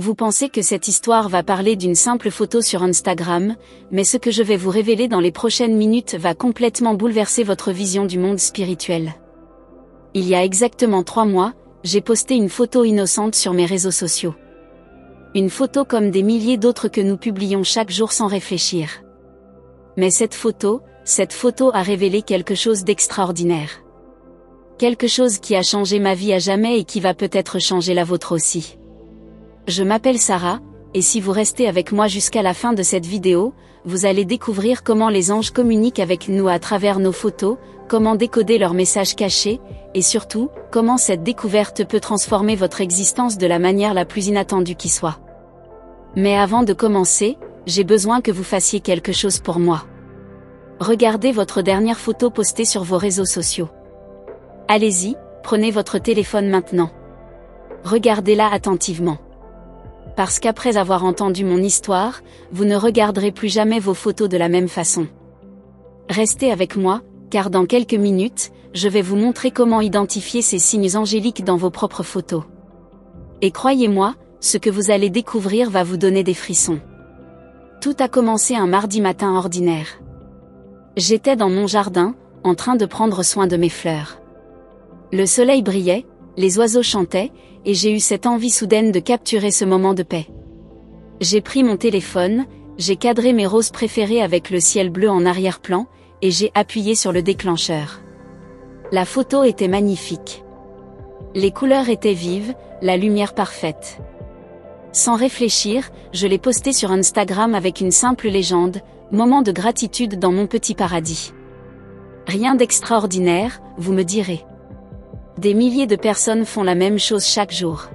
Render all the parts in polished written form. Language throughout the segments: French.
Vous pensez que cette histoire va parler d'une simple photo sur Instagram, mais ce que je vais vous révéler dans les prochaines minutes va complètement bouleverser votre vision du monde spirituel. Il y a exactement 3 mois, j'ai posté une photo innocente sur mes réseaux sociaux. Une photo comme des milliers d'autres que nous publions chaque jour sans réfléchir. Mais cette photo a révélé quelque chose d'extraordinaire. Quelque chose qui a changé ma vie à jamais et qui va peut-être changer la vôtre aussi. Je m'appelle Sarah, et si vous restez avec moi jusqu'à la fin de cette vidéo, vous allez découvrir comment les anges communiquent avec nous à travers nos photos, comment décoder leurs messages cachés, et surtout, comment cette découverte peut transformer votre existence de la manière la plus inattendue qui soit. Mais avant de commencer, j'ai besoin que vous fassiez quelque chose pour moi. Regardez votre dernière photo postée sur vos réseaux sociaux. Allez-y, prenez votre téléphone maintenant. Regardez-la attentivement. Parce qu'après avoir entendu mon histoire, vous ne regarderez plus jamais vos photos de la même façon. Restez avec moi, car dans quelques minutes, je vais vous montrer comment identifier ces signes angéliques dans vos propres photos. Et croyez-moi, ce que vous allez découvrir va vous donner des frissons. Tout a commencé un mardi matin ordinaire. J'étais dans mon jardin, en train de prendre soin de mes fleurs. Le soleil brillait, les oiseaux chantaient, et j'ai eu cette envie soudaine de capturer ce moment de paix. J'ai pris mon téléphone, j'ai cadré mes roses préférées avec le ciel bleu en arrière-plan, et j'ai appuyé sur le déclencheur. La photo était magnifique. Les couleurs étaient vives, la lumière parfaite. Sans réfléchir, je l'ai postée sur Instagram avec une simple légende, moment de gratitude dans mon petit paradis. Rien d'extraordinaire, vous me direz. Des milliers de personnes font la même chose chaque jour.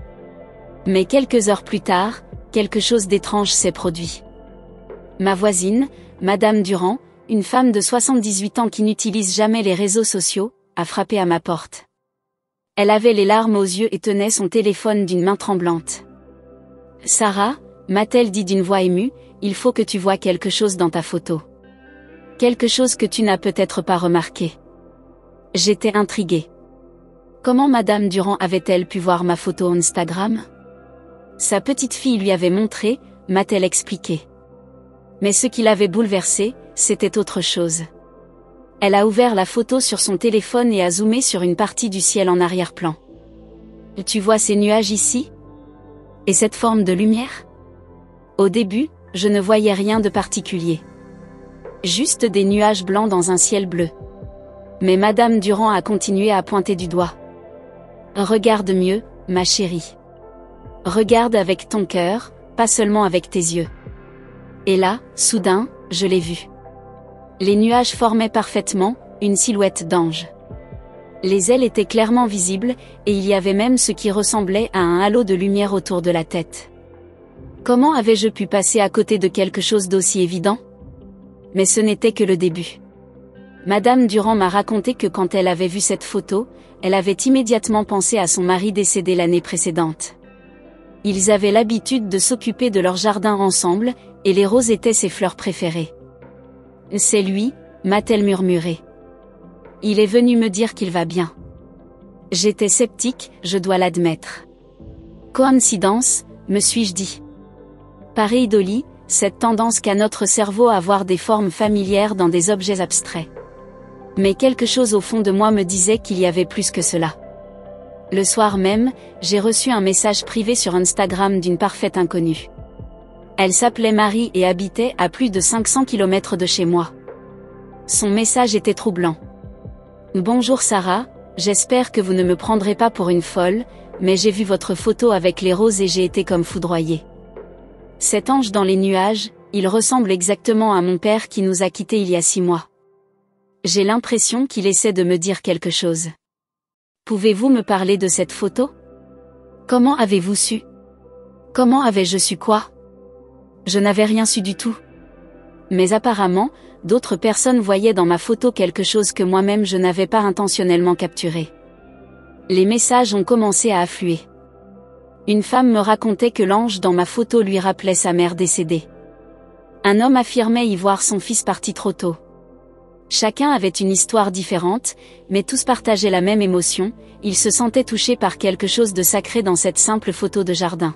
Mais quelques heures plus tard, quelque chose d'étrange s'est produit. Ma voisine, Madame Durand, une femme de 78 ans qui n'utilise jamais les réseaux sociaux, a frappé à ma porte. Elle avait les larmes aux yeux et tenait son téléphone d'une main tremblante. « Sarah », m'a-t-elle dit d'une voix émue, « il faut que tu vois quelque chose dans ta photo. Quelque chose que tu n'as peut-être pas remarqué. » J'étais intriguée. Comment Madame Durand avait-elle pu voir ma photo Instagram ? Sa petite fille lui avait montré, m'a-t-elle expliqué. Mais ce qui l'avait bouleversée, c'était autre chose. Elle a ouvert la photo sur son téléphone et a zoomé sur une partie du ciel en arrière-plan. Tu vois ces nuages ici ? Et cette forme de lumière ? Au début, je ne voyais rien de particulier. Juste des nuages blancs dans un ciel bleu. Mais Madame Durand a continué à pointer du doigt. Regarde mieux, ma chérie. Regarde avec ton cœur, pas seulement avec tes yeux. Et là, soudain, je l'ai vu. Les nuages formaient parfaitement, une silhouette d'ange. Les ailes étaient clairement visibles, et il y avait même ce qui ressemblait à un halo de lumière autour de la tête. Comment avais-je pu passer à côté de quelque chose d'aussi évident ? Mais ce n'était que le début. Madame Durand m'a raconté que quand elle avait vu cette photo, elle avait immédiatement pensé à son mari décédé l'année précédente. Ils avaient l'habitude de s'occuper de leur jardin ensemble, et les roses étaient ses fleurs préférées. « C'est lui », m'a-t-elle murmuré. « Il est venu me dire qu'il va bien. » J'étais sceptique, je dois l'admettre. Coïncidence, me suis-je dit. Pareidolie, cette tendance qu'a notre cerveau à voir des formes familières dans des objets abstraits. Mais quelque chose au fond de moi me disait qu'il y avait plus que cela. Le soir même, j'ai reçu un message privé sur Instagram d'une parfaite inconnue. Elle s'appelait Marie et habitait à plus de 500 km de chez moi. Son message était troublant. « Bonjour Sarah, j'espère que vous ne me prendrez pas pour une folle, mais j'ai vu votre photo avec les roses et j'ai été comme foudroyée. Cet ange dans les nuages, il ressemble exactement à mon père qui nous a quittés il y a 6 mois. J'ai l'impression qu'il essaie de me dire quelque chose. Pouvez-vous me parler de cette photo ? Comment avez-vous su ? Comment avais-je su quoi ? Je n'avais rien su du tout. Mais apparemment, d'autres personnes voyaient dans ma photo quelque chose que moi-même je n'avais pas intentionnellement capturé. Les messages ont commencé à affluer. Une femme me racontait que l'ange dans ma photo lui rappelait sa mère décédée. Un homme affirmait y voir son fils parti trop tôt. Chacun avait une histoire différente, mais tous partageaient la même émotion, ils se sentaient touchés par quelque chose de sacré dans cette simple photo de jardin.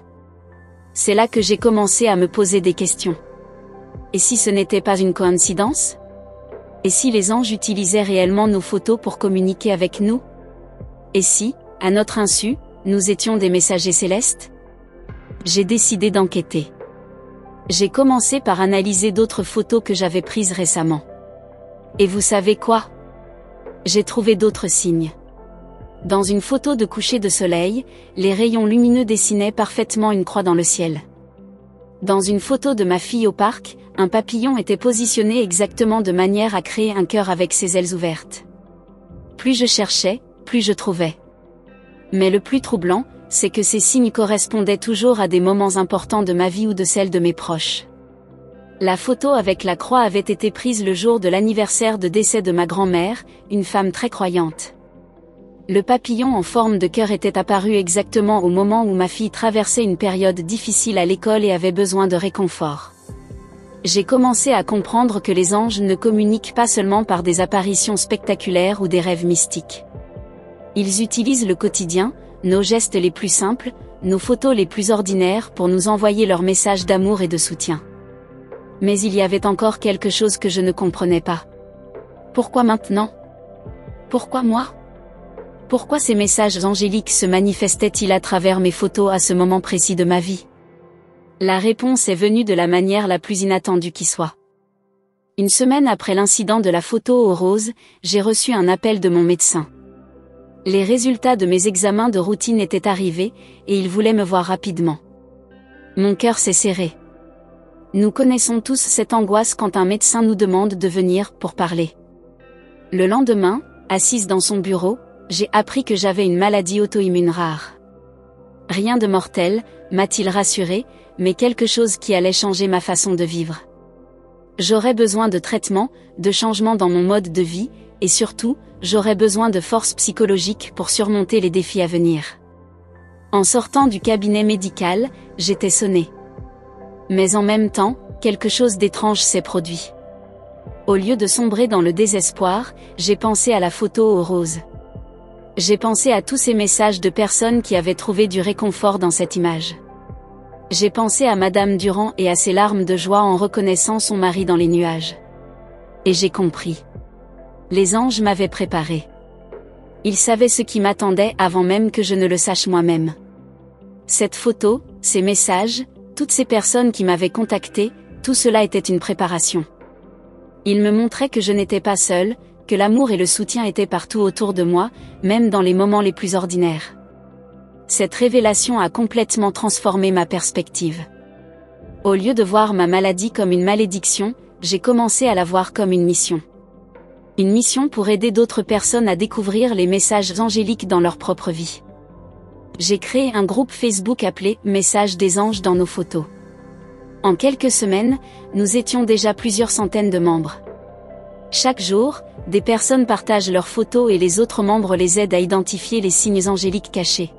C'est là que j'ai commencé à me poser des questions. Et si ce n'était pas une coïncidence? Et si les anges utilisaient réellement nos photos pour communiquer avec nous? Et si, à notre insu, nous étions des messagers célestes? J'ai décidé d'enquêter. J'ai commencé par analyser d'autres photos que j'avais prises récemment. Et vous savez quoi? J'ai trouvé d'autres signes. Dans une photo de coucher de soleil, les rayons lumineux dessinaient parfaitement une croix dans le ciel. Dans une photo de ma fille au parc, un papillon était positionné exactement de manière à créer un cœur avec ses ailes ouvertes. Plus je cherchais, plus je trouvais. Mais le plus troublant, c'est que ces signes correspondaient toujours à des moments importants de ma vie ou de celle de mes proches. La photo avec la croix avait été prise le jour de l'anniversaire de décès de ma grand-mère, une femme très croyante. Le papillon en forme de cœur était apparu exactement au moment où ma fille traversait une période difficile à l'école et avait besoin de réconfort. J'ai commencé à comprendre que les anges ne communiquent pas seulement par des apparitions spectaculaires ou des rêves mystiques. Ils utilisent le quotidien, nos gestes les plus simples, nos photos les plus ordinaires pour nous envoyer leurs messages d'amour et de soutien. Mais il y avait encore quelque chose que je ne comprenais pas. Pourquoi maintenant? Pourquoi moi? Pourquoi ces messages angéliques se manifestaient-ils à travers mes photos à ce moment précis de ma vie? La réponse est venue de la manière la plus inattendue qui soit. Une semaine après l'incident de la photo aux roses, j'ai reçu un appel de mon médecin. Les résultats de mes examens de routine étaient arrivés, et il voulait me voir rapidement. Mon cœur s'est serré. Nous connaissons tous cette angoisse quand un médecin nous demande de venir pour parler. Le lendemain, assise dans son bureau, j'ai appris que j'avais une maladie auto-immune rare. Rien de mortel, m'a-t-il rassuré, mais quelque chose qui allait changer ma façon de vivre. J'aurais besoin de traitements, de changements dans mon mode de vie, et surtout, j'aurais besoin de force psychologique pour surmonter les défis à venir. En sortant du cabinet médical, j'étais sonnée. Mais en même temps, quelque chose d'étrange s'est produit. Au lieu de sombrer dans le désespoir, j'ai pensé à la photo aux roses. J'ai pensé à tous ces messages de personnes qui avaient trouvé du réconfort dans cette image. J'ai pensé à Madame Durand et à ses larmes de joie en reconnaissant son mari dans les nuages. Et j'ai compris. Les anges m'avaient préparé. Ils savaient ce qui m'attendait avant même que je ne le sache moi-même. Cette photo, ces messages, toutes ces personnes qui m'avaient contacté, tout cela était une préparation. Ils me montraient que je n'étais pas seule, que l'amour et le soutien étaient partout autour de moi, même dans les moments les plus ordinaires. Cette révélation a complètement transformé ma perspective. Au lieu de voir ma maladie comme une malédiction, j'ai commencé à la voir comme une mission. Une mission pour aider d'autres personnes à découvrir les messages angéliques dans leur propre vie. J'ai créé un groupe Facebook appelé « Messages des anges dans nos photos ». En quelques semaines, nous étions déjà plusieurs centaines de membres. Chaque jour, des personnes partagent leurs photos et les autres membres les aident à identifier les signes angéliques cachés.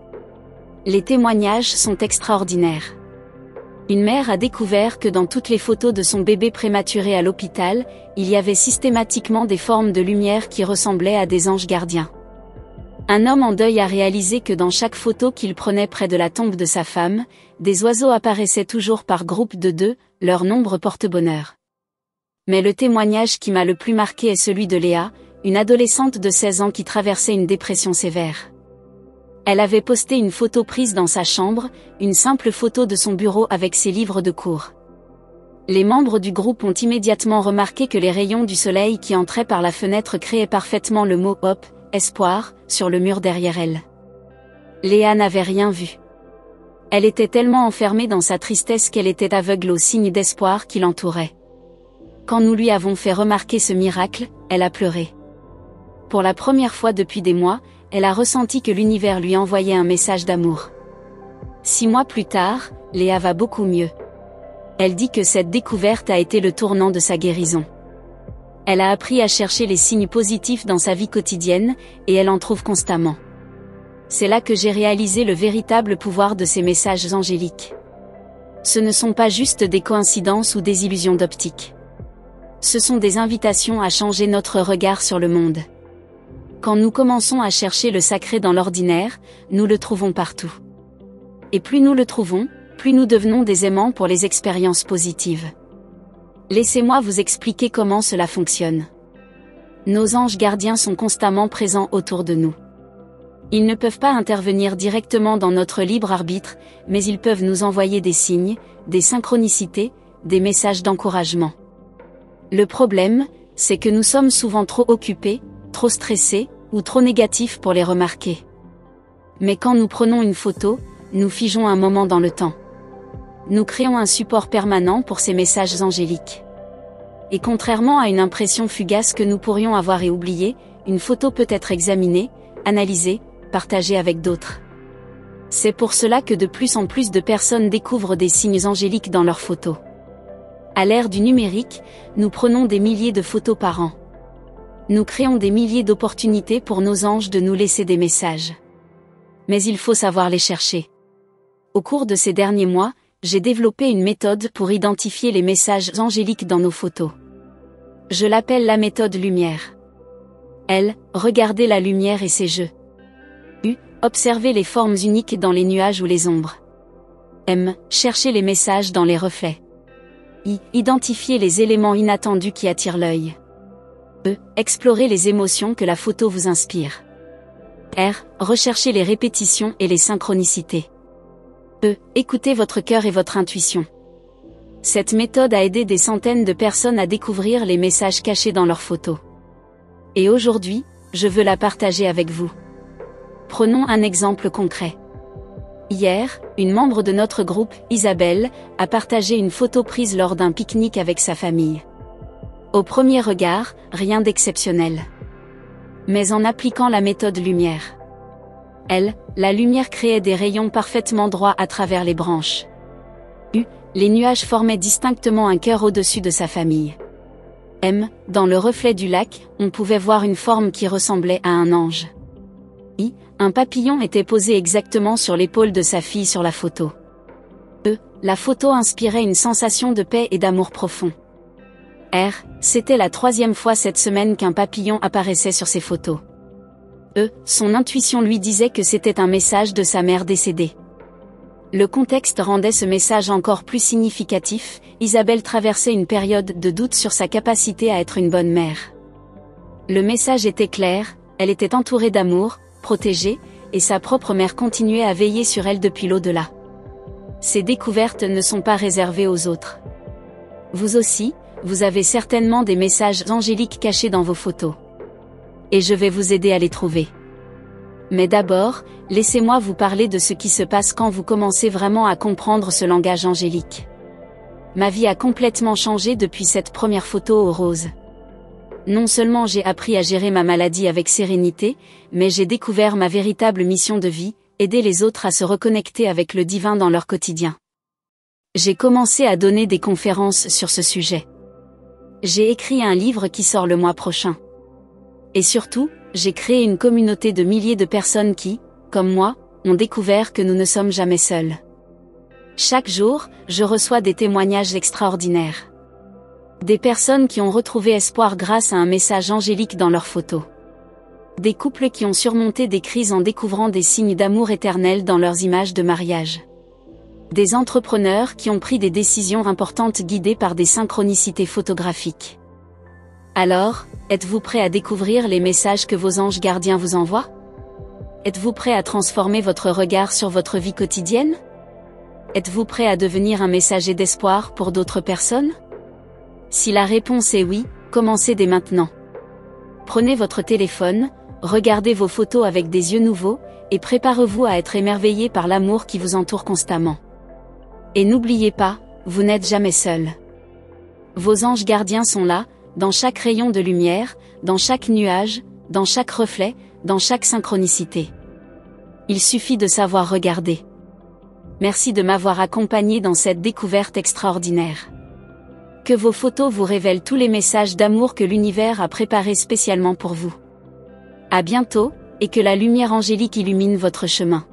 Les témoignages sont extraordinaires. Une mère a découvert que dans toutes les photos de son bébé prématuré à l'hôpital, il y avait systématiquement des formes de lumière qui ressemblaient à des anges gardiens. Un homme en deuil a réalisé que dans chaque photo qu'il prenait près de la tombe de sa femme, des oiseaux apparaissaient toujours par groupe de 2, leur nombre porte bonheur. Mais le témoignage qui m'a le plus marqué est celui de Léa, une adolescente de 16 ans qui traversait une dépression sévère. Elle avait posté une photo prise dans sa chambre, une simple photo de son bureau avec ses livres de cours. Les membres du groupe ont immédiatement remarqué que les rayons du soleil qui entraient par la fenêtre créaient parfaitement le mot « Hope », espoir, sur le mur derrière elle. Léa n'avait rien vu. Elle était tellement enfermée dans sa tristesse qu'elle était aveugle aux signes d'espoir qui l'entouraient. Quand nous lui avons fait remarquer ce miracle, elle a pleuré. Pour la première fois depuis des mois, elle a ressenti que l'univers lui envoyait un message d'amour. 6 mois plus tard, Léa va beaucoup mieux. Elle dit que cette découverte a été le tournant de sa guérison. Elle a appris à chercher les signes positifs dans sa vie quotidienne, et elle en trouve constamment. C'est là que j'ai réalisé le véritable pouvoir de ces messages angéliques. Ce ne sont pas juste des coïncidences ou des illusions d'optique. Ce sont des invitations à changer notre regard sur le monde. Quand nous commençons à chercher le sacré dans l'ordinaire, nous le trouvons partout. Et plus nous le trouvons, plus nous devenons des aimants pour les expériences positives. Laissez-moi vous expliquer comment cela fonctionne. Nos anges gardiens sont constamment présents autour de nous. Ils ne peuvent pas intervenir directement dans notre libre arbitre, mais ils peuvent nous envoyer des signes, des synchronicités, des messages d'encouragement. Le problème, c'est que nous sommes souvent trop occupés, trop stressés, ou trop négatifs pour les remarquer. Mais quand nous prenons une photo, nous figeons un moment dans le temps. Nous créons un support permanent pour ces messages angéliques. Et contrairement à une impression fugace que nous pourrions avoir et oublier, une photo peut être examinée, analysée, partagée avec d'autres. C'est pour cela que de plus en plus de personnes découvrent des signes angéliques dans leurs photos. À l'ère du numérique, nous prenons des milliers de photos par an. Nous créons des milliers d'opportunités pour nos anges de nous laisser des messages. Mais il faut savoir les chercher. Au cours de ces derniers mois, j'ai développé une méthode pour identifier les messages angéliques dans nos photos. Je l'appelle la méthode lumière. L. Regardez la lumière et ses jeux. U. Observez les formes uniques dans les nuages ou les ombres. M. Cherchez les messages dans les reflets. I. Identifiez les éléments inattendus qui attirent l'œil. E. Explorez les émotions que la photo vous inspire. R. Recherchez les répétitions et les synchronicités. E. Écoutez votre cœur et votre intuition. Cette méthode a aidé des centaines de personnes à découvrir les messages cachés dans leurs photos. Et aujourd'hui, je veux la partager avec vous. Prenons un exemple concret. Hier, une membre de notre groupe, Isabelle, a partagé une photo prise lors d'un pique-nique avec sa famille. Au premier regard, rien d'exceptionnel. Mais en appliquant la méthode lumière, la lumière créait des rayons parfaitement droits à travers les branches. U. Les nuages formaient distinctement un cœur au-dessus de sa famille. M. Dans le reflet du lac, on pouvait voir une forme qui ressemblait à un ange. I. Un papillon était posé exactement sur l'épaule de sa fille sur la photo. E. La photo inspirait une sensation de paix et d'amour profond. R. C'était la 3e fois cette semaine qu'un papillon apparaissait sur ses photos. E. Son intuition lui disait que c'était un message de sa mère décédée. Le contexte rendait ce message encore plus significatif. Isabelle traversait une période de doute sur sa capacité à être une bonne mère. Le message était clair, elle était entourée d'amour, protégée, et sa propre mère continuait à veiller sur elle depuis l'au-delà. Ces découvertes ne sont pas réservées aux autres. Vous aussi, vous avez certainement des messages angéliques cachés dans vos photos. Et je vais vous aider à les trouver. Mais d'abord, laissez-moi vous parler de ce qui se passe quand vous commencez vraiment à comprendre ce langage angélique. Ma vie a complètement changé depuis cette première photo aux roses. Non seulement j'ai appris à gérer ma maladie avec sérénité, mais j'ai découvert ma véritable mission de vie, aider les autres à se reconnecter avec le divin dans leur quotidien. J'ai commencé à donner des conférences sur ce sujet. J'ai écrit un livre qui sort le mois prochain. Et surtout, j'ai créé une communauté de milliers de personnes qui, comme moi, ont découvert que nous ne sommes jamais seuls. Chaque jour, je reçois des témoignages extraordinaires. Des personnes qui ont retrouvé espoir grâce à un message angélique dans leurs photos. Des couples qui ont surmonté des crises en découvrant des signes d'amour éternel dans leurs images de mariage. Des entrepreneurs qui ont pris des décisions importantes guidés par des synchronicités photographiques. Alors, êtes-vous prêt à découvrir les messages que vos anges gardiens vous envoient? Êtes-vous prêt à transformer votre regard sur votre vie quotidienne? Êtes-vous prêt à devenir un messager d'espoir pour d'autres personnes? Si la réponse est oui, commencez dès maintenant. Prenez votre téléphone, regardez vos photos avec des yeux nouveaux, et préparez-vous à être émerveillé par l'amour qui vous entoure constamment. Et n'oubliez pas, vous n'êtes jamais seul. Vos anges gardiens sont là, dans chaque rayon de lumière, dans chaque nuage, dans chaque reflet, dans chaque synchronicité. Il suffit de savoir regarder. Merci de m'avoir accompagné dans cette découverte extraordinaire. Que vos photos vous révèlent tous les messages d'amour que l'univers a préparés spécialement pour vous. À bientôt, et que la lumière angélique illumine votre chemin.